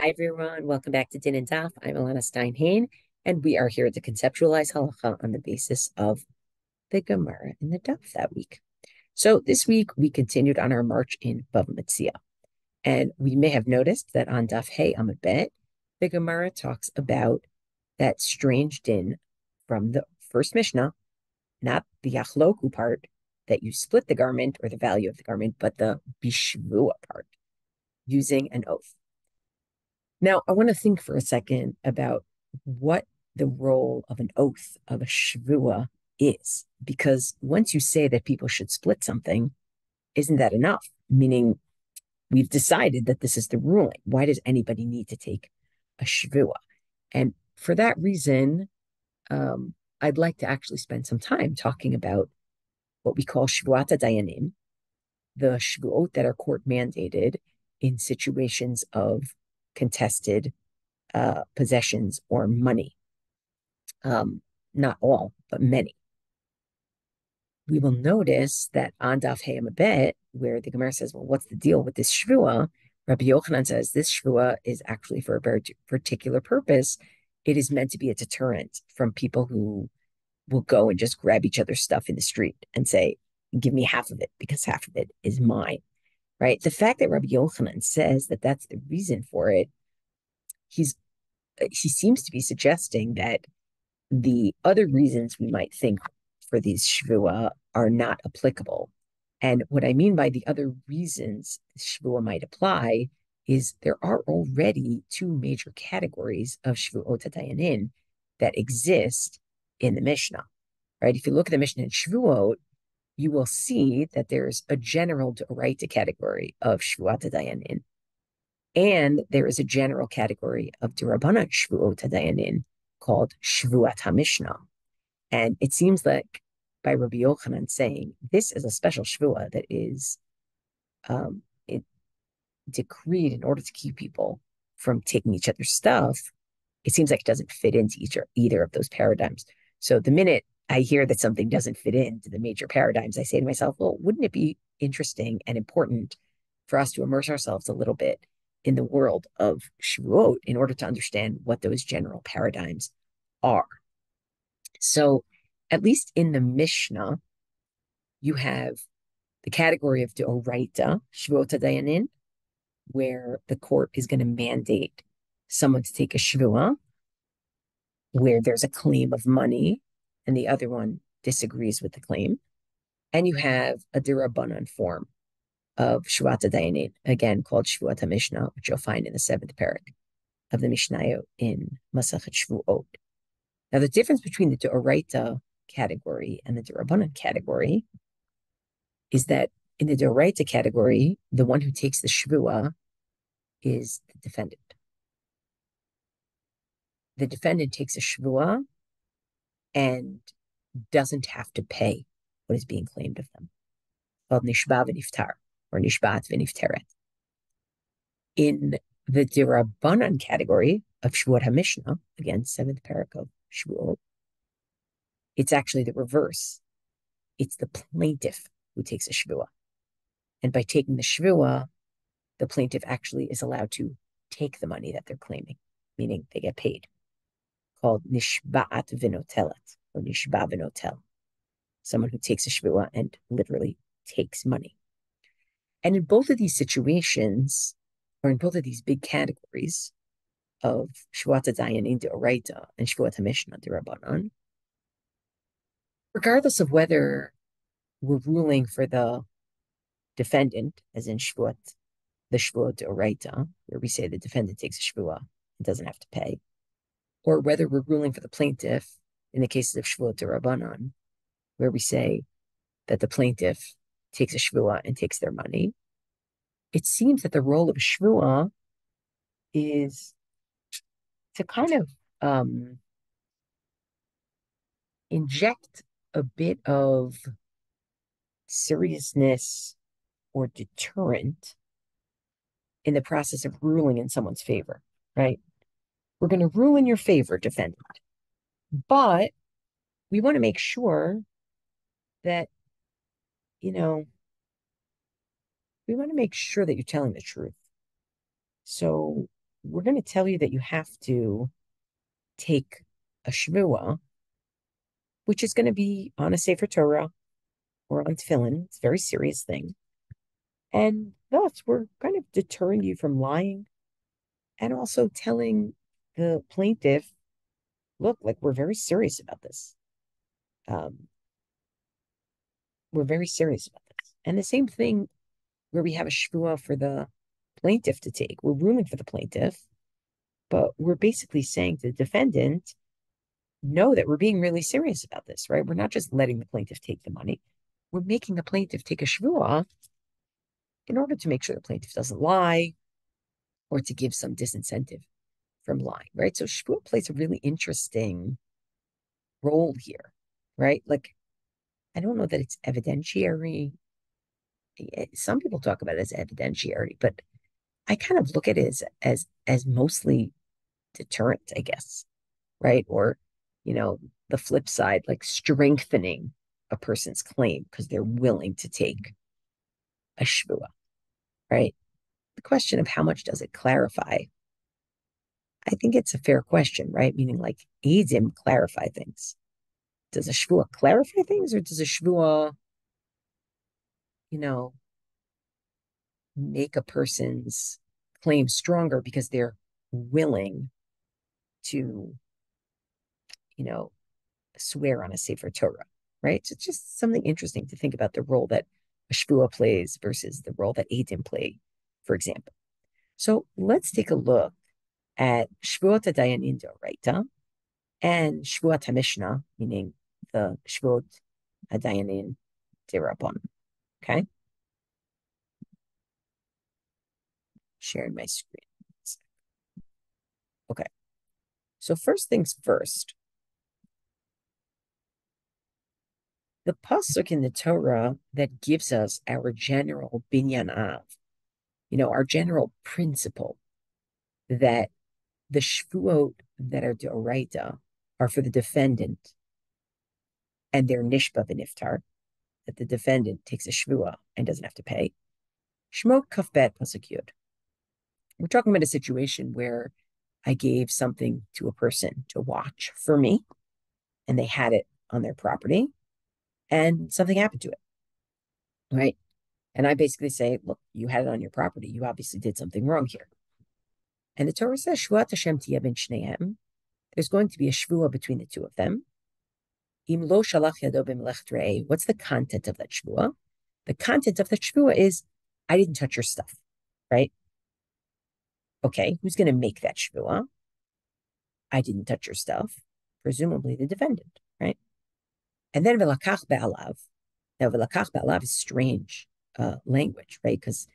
Hi, everyone. Welcome back to dinanddaf. I'm Elana Stein Hain, and we are here to conceptualize halakha on the basis of the Gemara in the daf that week. So this week, we continued on our march in Bava Metzia, and we may have noticed that on daf Hey Amabet, the Gemara talks about that strange din from the first mishnah, not the yachloku part, that you split the garment or the value of the garment, but the bishvua part, using an oath. Now, I want to think for a second about what the role of an oath, of a shvua, is. Because once you say that people should split something, isn't that enough? Meaning, we've decided that this is the ruling. Why does anybody need to take a shvua? And for that reason, I'd like to actually spend some time talking about what we call shvuat dayanim, the shvuot that are court mandated in situations of contested possessions or money. Not all, but many. We will notice that on daf Hey Amabet, where the Gemara says, well, what's the deal with this shvua? Rabbi Yochanan says this shvua is actually for a very particular purpose. It is meant to be a deterrent from people who will go and just grab each other's stuff in the street and say, give me half of it because half of it is mine, right? The fact that Rabbi Yochanan says that that's the reason for it, he seems to be suggesting that the other reasons we might think for these shvua are not applicable. And what I mean by the other reasons shvua might apply is there are already two major categories of shvuot dayanin that exist in the Mishnah, right? If you look at the Mishnah in Shevuot, you will see that there's a general d'oraita category of shvuat dayanin, and there is a general category of d'rabbanan shvuot dayanin called shvuat HaMishnah. And it seems like by Rabbi Yochanan saying this is a special shvua that is it decreed in order to keep people from taking each other's stuff, it seems like it doesn't fit into either of those paradigms. So the minute I hear that something doesn't fit into the major paradigms, I say to myself, well, wouldn't it be interesting and important for us to immerse ourselves a little bit in the world of Shevuot in order to understand what those general paradigms are? So at least in the Mishnah, you have the category of d'oraita, Shevuot dayanin, where the court is going to mandate someone to take a shvua, where there's a claim of money and the other one disagrees with the claim. And you have a d'rabbanan form of shvuat dayanin, again called Shvuat HaMishnah, which you'll find in the 7th parak of the Mishnah in Masachet Shevuot. Now, the difference between the d'oraita category and the d'rabbanan category is that in the d'oraita category, the one who takes the shvua is the defendant. The defendant takes a shvua and doesn't have to pay what is being claimed of them. Called nishba v'niftar, or nishbat v'nifteret. In the d'rabbanan category of Shevuot HaMishnah, again, 7th parak of Shevuot, it's actually the reverse. It's the plaintiff who takes a shvua. And by taking the shvua, the plaintiff actually is allowed to take the money that they're claiming, meaning they get paid, called nishba'at v'notelet, or nishba v'notel, someone who takes a shvua and literally takes money. And in both of these situations, or in both of these big categories of shvuat dayanin d'oraita and shvuat HaMishnah d'rabbanan, regardless of whether we're ruling for the defendant, as in shvuat, the shvuot d'oraita, where we say the defendant takes a shvua and doesn't have to pay, or whether we're ruling for the plaintiff in the cases of shvuot d'rabbanan, where we say that the plaintiff takes a shvua and takes their money, it seems that the role of a shvua is to kind of inject a bit of seriousness or deterrent in the process of ruling in someone's favor, right? We're going to rule in your favor, defendant, but we want to make sure that, we want to make sure that you're telling the truth. So we're going to tell you that you have to take a Shevuah, which is going to be on a Sefer Torah or on tefillin. It's a very serious thing. And thus, we're kind of deterring you from lying and also telling the plaintiff, look, like we're very serious about this. We're very serious about this. And the same thing where we have a Shevuah for the plaintiff to take. We're ruling for the plaintiff, but we're basically saying to the defendant, know that we're being really serious about this, right? We're not just letting the plaintiff take the money. We're making the plaintiff take a Shevuah in order to make sure the plaintiff doesn't lie or to give some disincentive from lying, right? So Shevuah plays a really interesting role here, right? Like, I don't know that it's evidentiary. Some people talk about it as evidentiary, but I kind of look at it as mostly deterrent, I guess, right? Or, the flip side, like strengthening a person's claim because they're willing to take a Shevuah, right? The question of how much does it clarify? I think it's a fair question, right? Meaning like Eidim clarify things. Does a Shevuah clarify things or does a Shevuah, make a person's claim stronger because they're willing to, swear on a Sefer Torah, right? So it's just something interesting to think about the role that a Shevuah plays versus the role that Eidim play, for example. So let's take a look at Shevuot HaDayanin D'Oraita and Shevuot HaMishnah, meaning the Shevuot HaDayanin D'Rabbanan. Okay? Sharing my screen. Okay. So first things first, the pasuk in the Torah that gives us our general binyan av, our general principle that the Shevuot that are D'Oraita are for the defendant and they're nishba v'niftar, that the defendant takes a Shevuah and doesn't have to pay. Shmot kafbet pasuk yud. We're talking about a situation where I gave something to a person to watch for me, and they had it on their property, and something happened to it, right? And I basically say, look, you had it on your property. You obviously did something wrong here. And the Torah says, Shvuat Hashem tiyeh ben shnehem. There's going to be a Shevuah between the two of them. Im lo shalach yado b'melech re'eh. What's the content of that Shevuah? The content of that Shevuah is, I didn't touch your stuff, right? Okay, who's going to make that Shevuah? I didn't touch your stuff. Presumably the defendant, right? And then v'lakach be'alav. Now, v'lakach be'alav is strange language, right? Because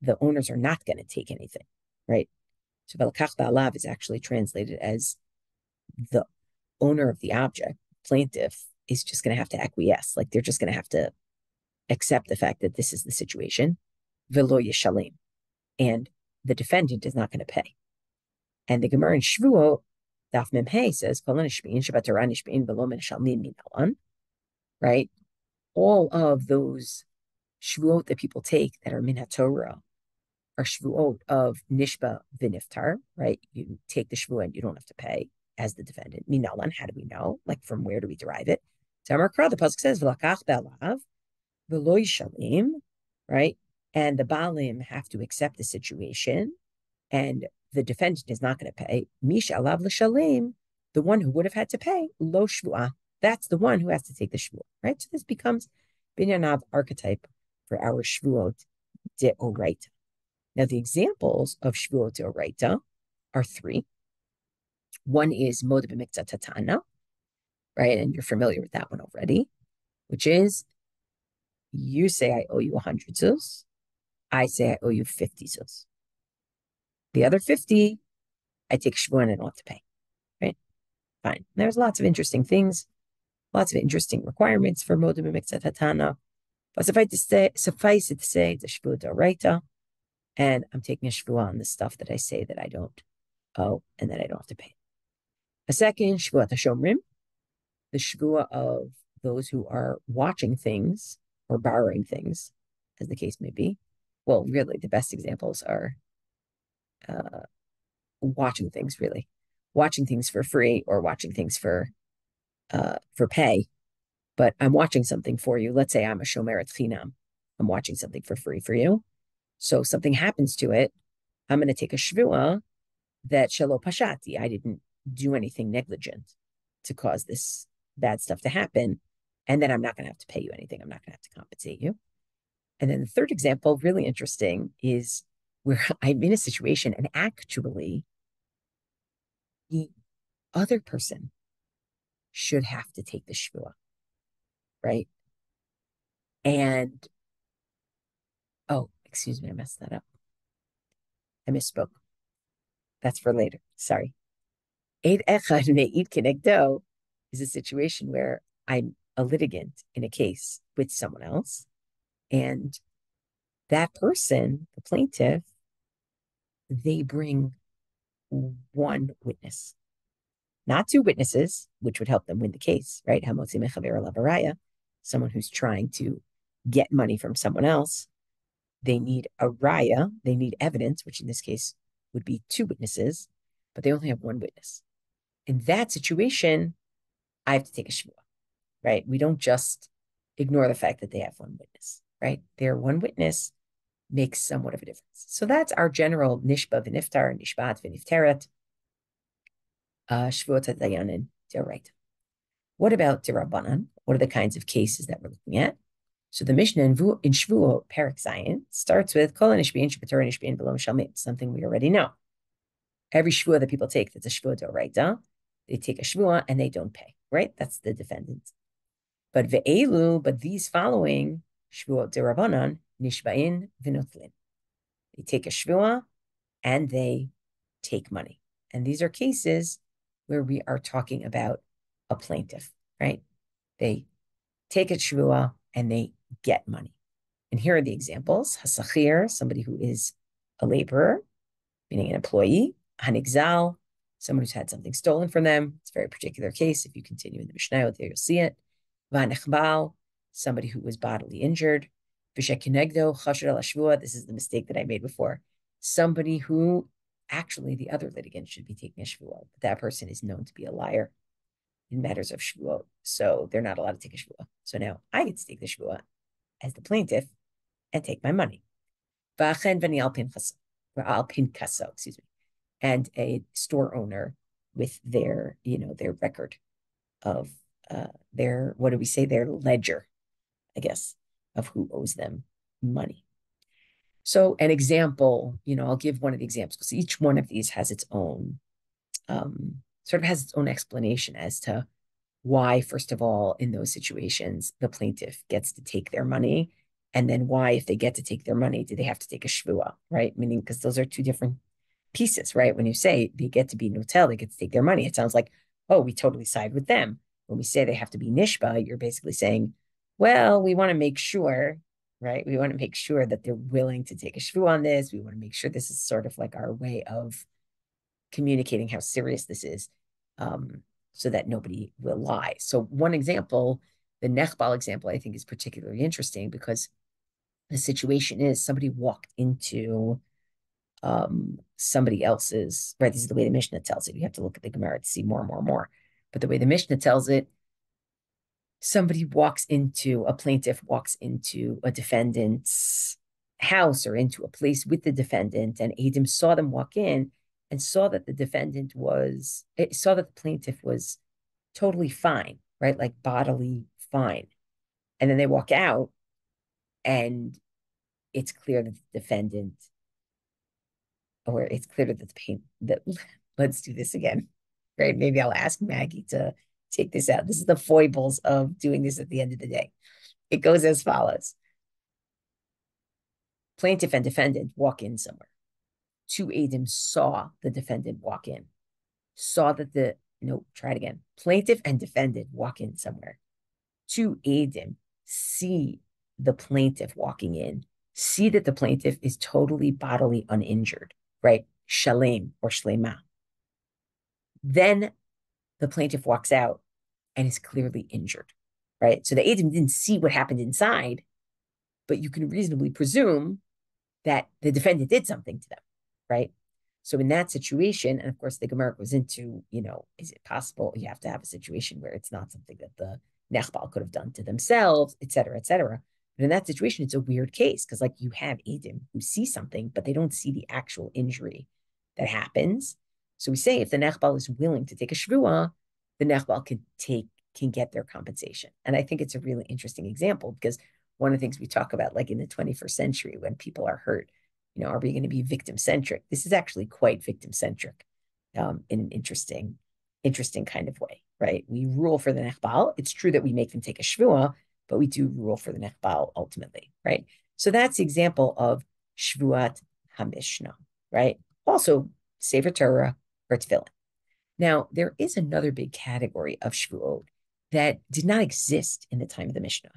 the owners are not going to take anything, right? So v'lakach be'alav is actually translated as the owner of the object, plaintiff, is just going to have to acquiesce. Like they're just going to have to accept the fact that this is the situation. V'lo yeshalim. And the defendant is not going to pay. And the Gemara in Shevuot, Daf Mem Hey says, right? All of those Shevuot that people take that are min HaTorah are Shevuot of nishba v'niftar, right? You take the Shevuot and you don't have to pay as the defendant. Minalan, how do we know? Like from where do we derive it? Tamar Kra, the pasuk says, v'lakach be'alav v'lo yishalim, right? And the Baalim have to accept the situation, and the defendant is not going to pay. Misha alav l'shalim, the one who would have had to pay, lo shvuah. That's the one who has to take the shvuah, right? So this becomes binyanav archetype for our shvuot deoraita. Now the examples of shvuot deoraita are three. One is moed b'miktzah tatana, right? And you're familiar with that one already, which is you say I owe you 100 zuz, I say I owe you 50 zuz. The other 50, I take shvuah and I don't have to pay, right? Fine. There's lots of interesting things, lots of interesting requirements for moed b'miktzah tatana. But suffice it to say, the shvuah d'oraita, and I'm taking a shvuah on the stuff that I say that I don't owe and that I don't have to pay. A second, shvuah hashomrim, the shvuah of those who are watching things or borrowing things, as the case may be. Well, really, the best examples are watching things really, watching things for free or watching things for pay. But I'm watching something for you. Let's say I'm a shomeret chinam. I'm watching something for free for you. So something happens to it. I'm going to take a shvuah that shelo pashati. I didn't do anything negligent to cause this bad stuff to happen. And then I'm not going to have to pay you anything. I'm not going to have to compensate you. And then the third example, really interesting, is where I'm in a situation and actually the other person should have to take the shvuah, right? And, oh, excuse me, I messed that up. I misspoke. That's for later. Sorry. Eid echad me'id kenegdo is a situation where I'm a litigant in a case with someone else, and that person, the plaintiff, they bring one witness, not two witnesses, which would help them win the case, right? Someone who's trying to get money from someone else. They need a raya, they need evidence, which in this case would be two witnesses, but they only have one witness. In that situation, I have to take a shvuah, right? We don't just ignore the fact that they have one witness, right? Their one witness makes somewhat of a difference. So that's our general nishba v'niftar, nishbat v'nifteret, shvuot hadayanin d'oraita. What about d'Rabbanan? What are the kinds of cases that we're looking at? So the mishnah in Shevuot, Perek Zayin, starts with kol nishbiin shebetorah nishbiin below shamim, something we already know. Every shvuah that people take that's a shvuah d'oraita, they take a shvuah and they don't pay, right? That's the defendant. But these following shvuot d'Rabbanan, nishbain v'notlin. They take a shvuah and they take money. And these are cases where we are talking about a plaintiff, right? They take a shvuah and they get money. And here are the examples. Hasachir, somebody who is a laborer, meaning an employee. Hanigzal, someone who's had something stolen from them. It's a very particular case. If you continue in the mishnah, there you'll see it. Vanechbal, somebody who was bodily injured. Vishekinegdo, chashir al shvuah. This is the mistake that I made before. Somebody who actually the other litigant should be taking a shvuah, but that person is known to be a liar in matters of shvuot, so they're not allowed to take a shvuah. So now I get to take the shvuah as the plaintiff and take my money. Excuse me, and a store owner with their, their record of their, what do we say, their ledger, I guess, of who owes them money. So an example, I'll give one of the examples because each one of these has its own, sort of has its own explanation as to why, first of all, in those situations, the plaintiff gets to take their money. And then why, if they get to take their money, do they have to take a shvuah, right? Meaning, because those are two different pieces, right? When you say they get to be notel, they get to take their money, it sounds like, oh, we totally side with them. When we say they have to be nishba, you're basically saying, well, we want to make sure, right? We want to make sure that they're willing to take a shvuah on this. We want to make sure this is sort of like our way of communicating how serious this is, so that nobody will lie. So one example, the nechbal example, I think is particularly interesting because the situation is somebody walked into somebody else's, right? This is the way the Mishnah tells it. You have to look at the Gemara to see more and more and more. But the way the Mishnah tells it, a plaintiff walks into a defendant's house or into a place with the defendant, and Adam saw them walk in and saw that the plaintiff was totally fine, right? Like bodily fine. And then they walk out and it's clear that the defendant, or it's clear that let's do this again, right? Maybe I'll ask Maggie to take this out. This is the foibles of doing this at the end of the day. It goes as follows. Plaintiff and defendant walk in somewhere. Two Adim saw the defendant walk in. Plaintiff and defendant walk in somewhere. Two Adim see the plaintiff walking in, see that the plaintiff is totally bodily uninjured, right? Shalem or shlema. Then the plaintiff walks out and is clearly injured, right? So the Adim didn't see what happened inside, but you can reasonably presume that the defendant did something to them, right? So in that situation, and of course the Gemara goes into, is it possible you have to have a situation where it's not something that the Nechbal could have done to themselves, et cetera, et cetera. But in that situation, it's a weird case because like you have Edim who see something, but they don't see the actual injury that happens. So we say if the Nechbal is willing to take a Shevuah, the Nechbal can get their compensation. And I think it's a really interesting example because one of the things we talk about, like in the 21st century, when people are hurt, are we going to be victim centric? This is actually quite victim centric in an interesting kind of way, right? We rule for the Nechbal. It's true that we make them take a Shevuah, but we do rule for the Nechbal ultimately, right? So that's the example of Shevuat HaMishnah, right? Also, Sefer Torah or Tefillin. Now, there is another big category of Shevuot that did not exist in the time of the Mishnah.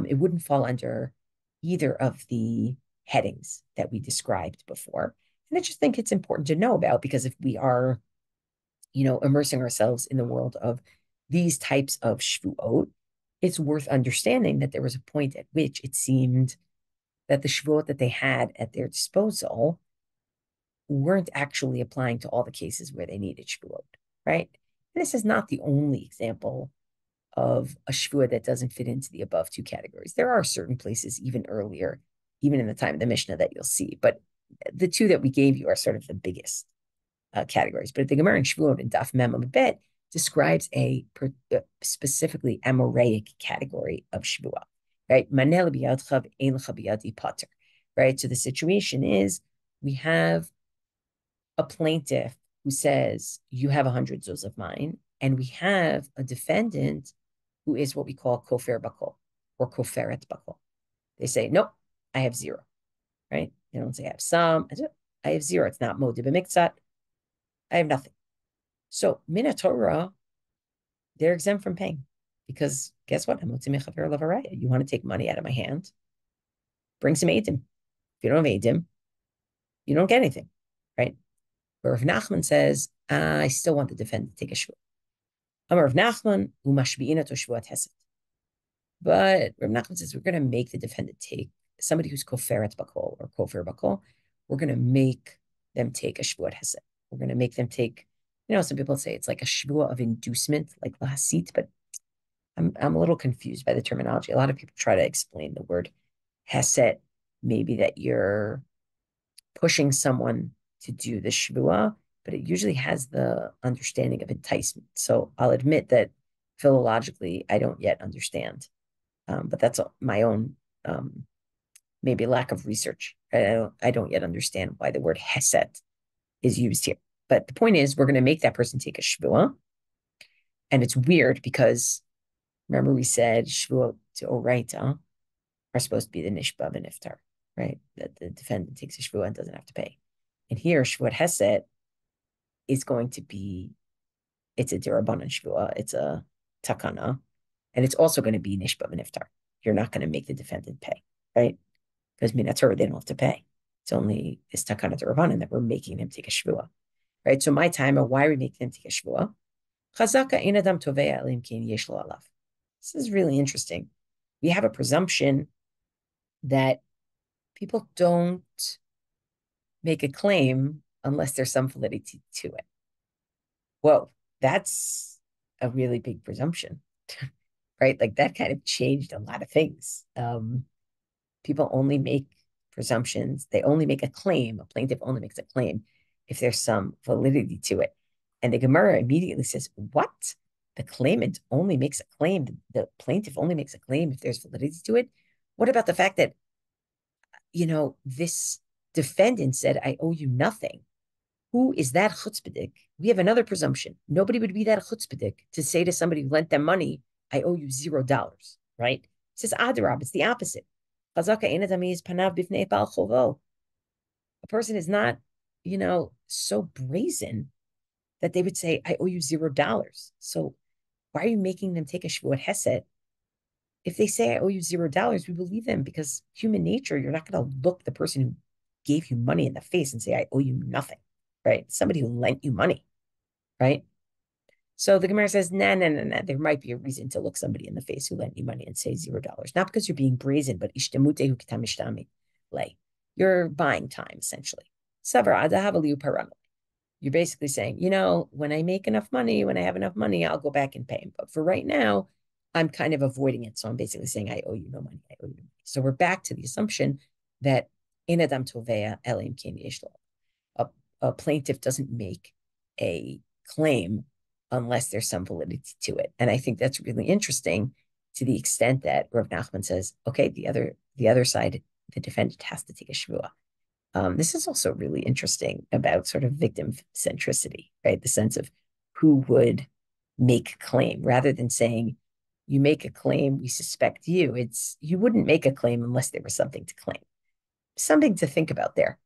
It wouldn't fall under either of the headings that we described before. And I just think it's important to know about because if we are, immersing ourselves in the world of these types of Shevuot, it's worth understanding that there was a point at which it seemed that the Shevuot that they had at their disposal weren't actually applying to all the cases where they needed Shevuot, right? And this is not the only example of a Shevuah that doesn't fit into the above two categories. There are certain places even earlier, even in the time of the Mishnah that you'll see, but the two that we gave you are sort of the biggest categories. But the Gemara in Shevuot and Daf Mem Bet describes a specifically Amoraic category of Shevuah, right? Right? So the situation is we have a plaintiff who says, you have 100 zuz of mine, and we have a defendant who is what we call kofer bakol or koferet bakol. They say, nope, I have 0, right? They don't say I have some, I have 0. It's not modib b'miktzat. I have nothing. So min Torah, they're exempt from paying because guess what? You want to take money out of my hand? Bring some edim. If you don't have edim, you don't get anything, right? Where Rav Nachman says, I still want the defendant to take a shvuah. Amar Rav Nachman, umashbi'ina to shvuat hesed. But Rav Nachman says, we're going to make the defendant take somebody who's koferet bakol or kofer bakol. We're going to make them take a shvuat hesed. We're going to make them take, some people say it's like a shvuah of inducement, like lahasit, but I'm a little confused by the terminology. A lot of people try to explain the word hesed, maybe that you're pushing someone to do the shvuah, but it usually has the understanding of enticement. So I'll admit that philologically, I don't yet understand, but that's my own maybe lack of research. I don't yet understand why the word hesed is used here. But the point is, we're going to make that person take a shvuah, and it's weird because remember we said shvuah to oraita are supposed to be the nishba and iftar, right? That the defendant takes a shvuah and doesn't have to pay. And here, shvuat hesed is going to be, it's a derabanan shvuah, it's a takana, and it's also going to be nishba and iftar. You're not going to make the defendant pay, right? Because min Torah, they don't have to pay. It's only this takana derabanan that we're making them take a shvuah, right? So my time, why are we making them take a shvuah? Chazaka ein adam tovea elim kein yesh lo alav. This is really interesting. We have a presumption that people don't make a claim unless there's some validity to it. Whoa, that's a really big presumption, right? Like that kind of changed a lot of things. People only make presumptions. They only make a claim. A plaintiff only makes a claim if there's some validity to it. And the Gemara immediately says, what? The claimant only makes a claim. The plaintiff only makes a claim if there's validity to it. What about the fact that, this defendant said, I owe you nothing? Who is that chutzpahdik? We have another presumption. Nobody would be that chutzpahdik to say to somebody who lent them money, I owe you $0, right? It says adarab, it's the opposite. A person is not, so brazen that they would say, I owe you $0. So why are you making them take a shvuat hesed? If they say I owe you $0, we believe them because human nature, you're not going to look the person who gave you money in the face and say, I owe you nothing, right? Somebody who lent you money, right? So the Gemara says, nah. There might be a reason to look somebody in the face who lent you money and say $0. Not because you're being brazen, but ishtamutehu kitam ishtami. You're buying time, essentially, You're basically saying, when I make enough money, when I have enough money, I'll go back and pay him. But for right now, I'm kind of avoiding it. So I'm basically saying, I owe you no money. I owe you no money. So we're back to the assumption that in Adam Tovea, Elim Ken Yesh Lo. A plaintiff doesn't make a claim unless there's some validity to it. And I think that's really interesting to the extent that Rav Nachman says, okay, the other side, the defendant has to take a Shevuot. This is also really interesting about sort of victim centricity, right? The sense of who would make a claim rather than saying, you make a claim, we suspect you. It's you wouldn't make a claim unless there was something to claim. Something to think about there,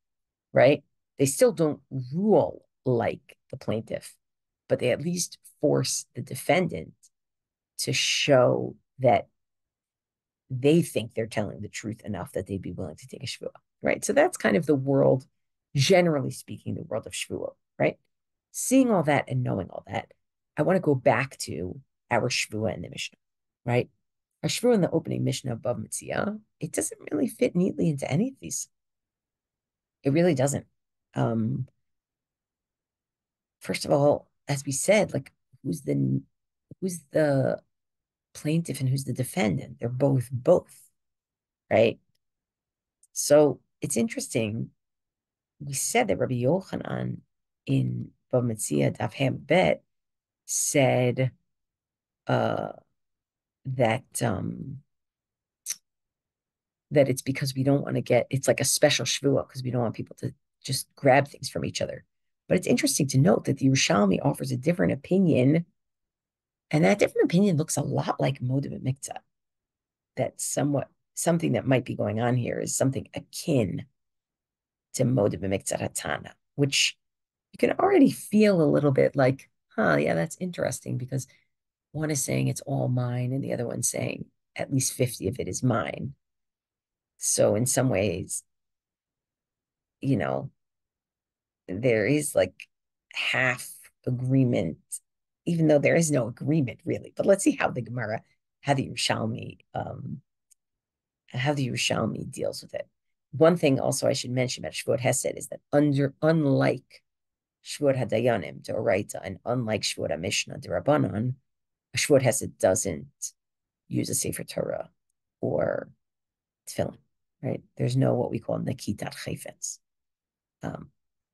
right? They still don't rule like the plaintiff, but they at least force the defendant to show that they think they're telling the truth enough that they'd be willing to take a Shevuot, right? So that's kind of the world, generally speaking, the world of Shevuot, right? Seeing all that and knowing all that, I want to go back to our Shevuot in the Mishnah, right? Our Shevuot in the opening Mishnah of Bava Metzia, it doesn't really fit neatly into any of these. It really doesn't. First of all, as we said, like who's the plaintiff and who's the defendant? They're both, right? So it's interesting. We said that Rabbi Yochanan in Bava Metzia Daf Ham Bet said that it's because we don't want to get, it's like a special Shevuot because we don't want people to just grab things from each other. But it's interesting to note that the Yerushalmi offers a different opinion, and that different opinion looks a lot like Bava Metzia. That something that might be going on here is something akin to Bava Metzia Hatana, which you can already feel a little bit like, yeah, that's interesting because one is saying it's all mine and the other one's saying at least 50 of it is mine. So in some ways, there is like half agreement, even though there is no agreement really. But let's see how the Yerushalmi deals with it. One thing also I should mention about Shevuot Hesed is that unlike Shevuot Hadayanim D'Oraita and unlike Shevuot HaMishnah D'Rabbanan, Shevuot Hesed doesn't use a Sefer Torah or tefillin, right? There's no what we call Nakitat Chayfetz.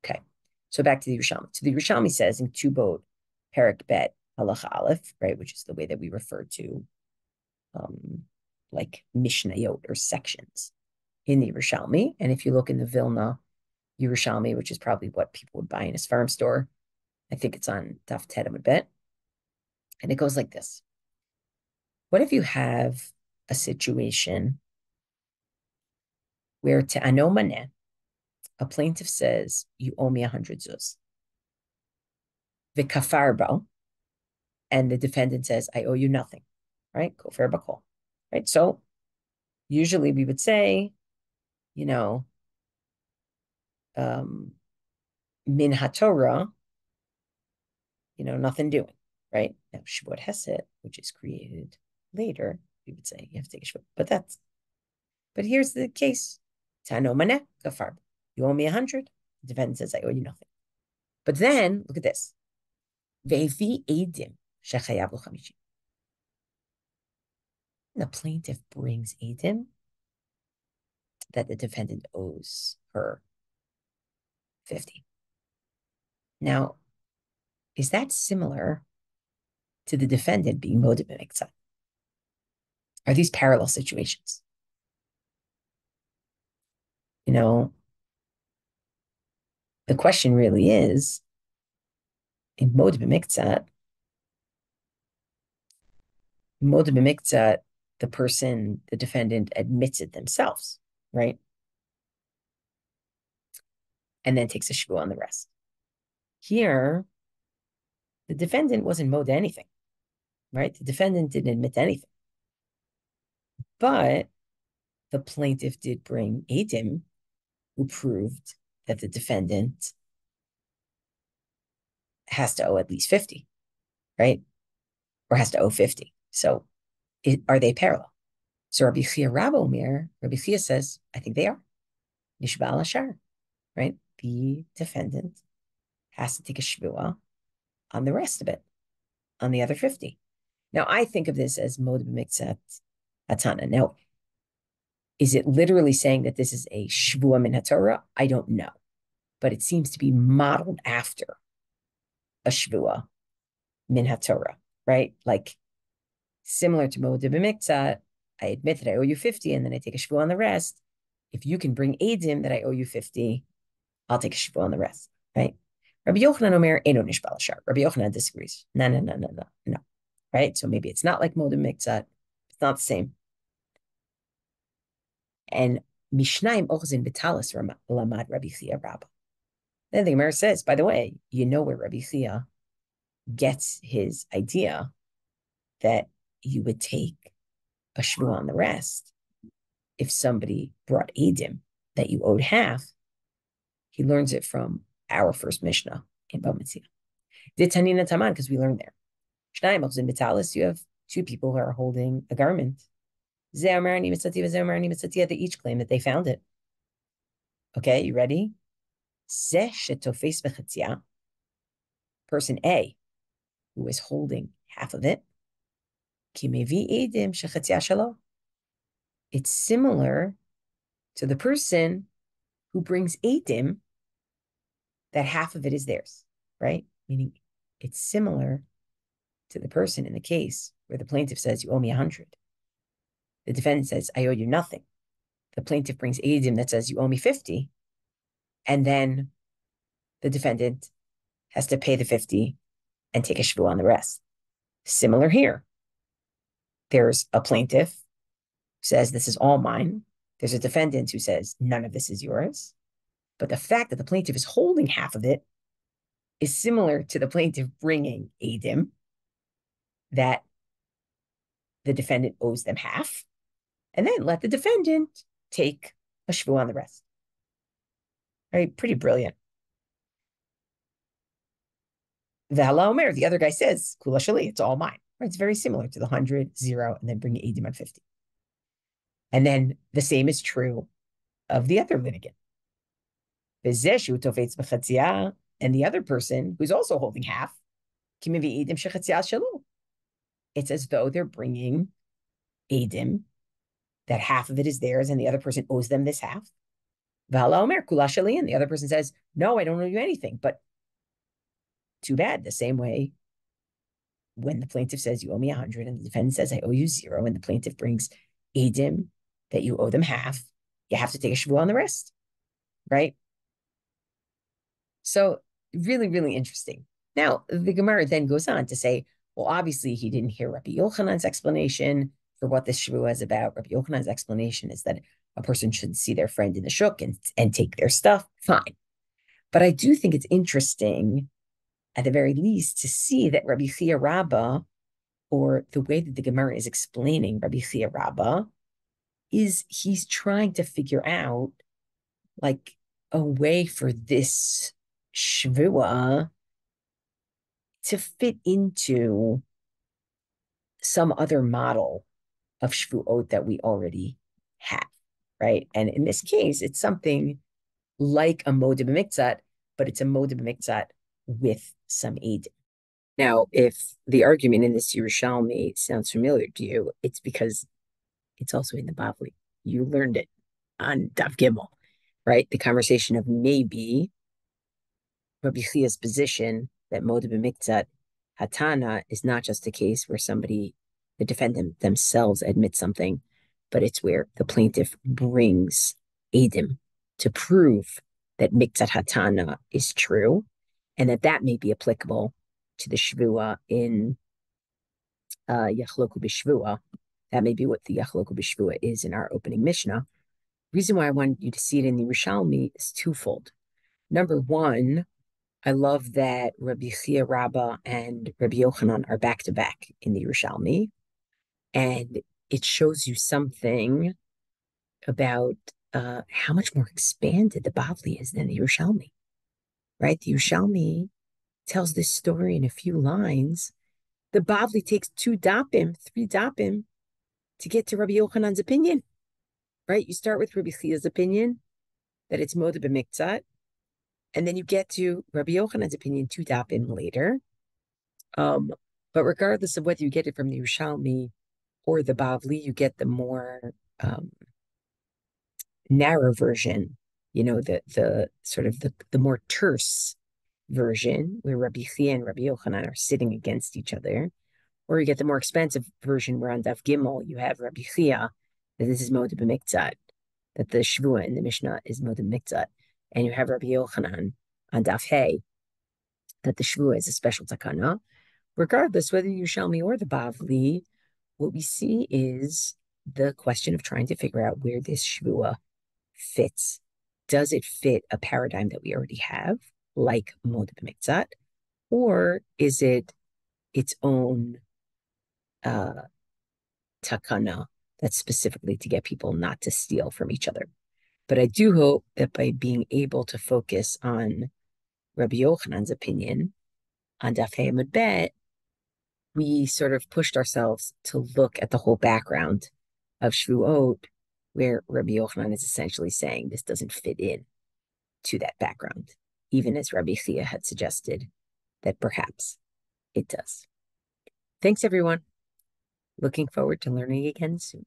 Okay, so back to the Yerushalmi. So the Yerushalmi says in Tubot Perik Bet Halakha Aleph, right, which is the way that we refer to like mishnayot or sections in the Yerushalmi. And if you look in the Vilna Yerushalmi, which is probably what people would buy in a farm store, I think it's on Daf Tet Amud Bet. And it goes like this. What if you have a situation where te'ano maneh, a plaintiff says, you owe me 100 zuz. V'kafar bo, and the defendant says, I owe you nothing, right? Kofer b'kol, right? So usually we would say, min haTorah, nothing doing, right? Now, Shevuot Hesed, which is created later, we would say you have to take a Shevuot. But here's the case. Tano maneh kafar. You owe me 100. The defendant says, I owe you nothing. But then, look at this. Ve'evi edim shechayav lo 50. The plaintiff brings edim that the defendant owes her 50. Now, is that similar to the defendant being Bava Metzia? Are these parallel situations? The question really is, in Bava Metzia, the defendant admits it themselves, right? And then takes a Shevuot on the rest. Here, the defendant wasn't mode anything, right? The defendant didn't admit anything. But the plaintiff did bring edim who proved that the defendant has to owe at least 50, right? Or has to owe 50. So are they parallel? So Rabbi Chia says, I think they are. Nishba al Ashar, right? the defendant has to take a shvuah on the rest of it, on the other 50. Now, I think of this as mod b'miktzat hatana. Now, is it literally saying that this is a shvuah min haTorah? I don't know, but it seems to be modeled after a shvuah min haTorah, right? Like similar to mod b'miktzat, I admit that I owe you 50, and then I take a shvuah on the rest. If you can bring edim that I owe you 50, I'll take a shvuah on the rest, right? Rabbi Yochanan Omer eno nishba l'shar. Rabbi Yochanan disagrees. No. Right? So maybe it's not like mod b'miktzat. It's not the same. And Mishnayim ochzin b'talis lamad Rabbi Chia Rabba. Then the Gemara says, by the way, you know where Rabbi Chia gets his idea that you would take a shvuah on the rest if somebody brought edim that you owed half. He learns it from our first mishnah in Bava Metzia. Ditanina taman, because we learned there. Shnayim ochzin b'talis, you have two people who are holding a garment. They each claim that they found it. Okay, you ready? Person A, who is holding half of it, it's similar to the person who brings edim that half of it is theirs, right? Meaning it's similar to the person in the case where the plaintiff says, you owe me 100. The defendant says, I owe you nothing. The plaintiff brings edim that says, you owe me 50. And then the defendant has to pay the 50 and take a shvuah on the rest. Similar here. There's a plaintiff who says, this is all mine. There's a defendant who says, none of this is yours. But the fact that the plaintiff is holding half of it is similar to the plaintiff bringing edim that the defendant owes them half, and then let the defendant take a shvuah on the rest. All right, pretty brilliant. V'hala omer, the other guy says, kula shali, it's all mine. Right? It's very similar to the 100, 0, and then bring edim on 50. And then the same is true of the other litigant. And the other person who's also holding half, it's as though they're bringing edim that half of it is theirs and the other person owes them this half. And the other person says, no, I don't owe you anything. But too bad. The same way when the plaintiff says you owe me 100 and the defendant says I owe you 0, and the plaintiff brings edim that you owe them half, you have to take a shvuah on the rest, right? So really, really interesting. Now, the Gemara then goes on to say, well, obviously he didn't hear Rabbi Yochanan's explanation for what this shvuah is about. Rabbi Yochanan's explanation is that a person should see their friend in the shuk and take their stuff. Fine. But I do think it's interesting, at the very least, to see that Rabbi Chia Rabbah, or the way that the Gemara is explaining Rabbi Chia Rabbah, is he's trying to figure out like a way for this shvuah to fit into some other model of shvuot that we already have, right? And in this case, it's something like a mod b'miktzat, but it's a mod b'miktzat with some edim. Now, if the argument in this Yerushalmi sounds familiar to you, it's because it's also in the Bavli. You learned it on Daf Gimel, right? The conversation of maybe Rabbi Chia's position that mod b'miktzat hatana is not just a case where somebody, the defendant themselves, admits something, but it's where the plaintiff brings edim to prove that miktzat hatana is true, and that may be applicable to the shvuah in yachloku b'shvuah. That may be what the yachloku b'shvuah is in our opening mishnah. Reason why I wanted you to see it in the Yerushalmi is twofold. Number one, I love that Rabbi Chia Rabbah and Rabbi Yochanan are back to back in the Yerushalmi, and it shows you something about how much more expanded the Bavli is than the Yerushalmi, right? The Yerushalmi tells this story in a few lines. The Bavli takes 2 dapim, 3 dapim to get to Rabbi Yochanan's opinion, right? You start with Rabbi Chia's opinion that it's mod b'miktzat, And then you get to Rabbi Yochanan's opinion 2 dapim later. But regardless of whether you get it from the Yerushalmi or the Bavli, you get the more narrow version, the sort of the more terse version where Rabbi Chia and Rabbi Yochanan are sitting against each other. Or you get the more expensive version where on Daf Gimel you have Rabbi Chia, that this is Moed B'Miktzat, that the Shevuot in the Mishnah is Moed B'Miktzat, and you have Rabbi Yochanan on Daf Hey, that the Shevuot is a special takana. Regardless, whether you Yerushalmi or the Bavli, what we see is the question of trying to figure out where this Shevuot fits. Does it fit a paradigm that we already have, like Moed B'Miktzat, or is it its own takana that's specifically to get people not to steal from each other? But I do hope that by being able to focus on Rabbi Yochanan's opinion on Daf Hey Amud Bet, we sort of pushed ourselves to look at the whole background of Shevuot, where Rabbi Yochanan is essentially saying this doesn't fit in to that background, even as Rabbi Chia had suggested that perhaps it does. Thanks, everyone. Looking forward to learning again soon.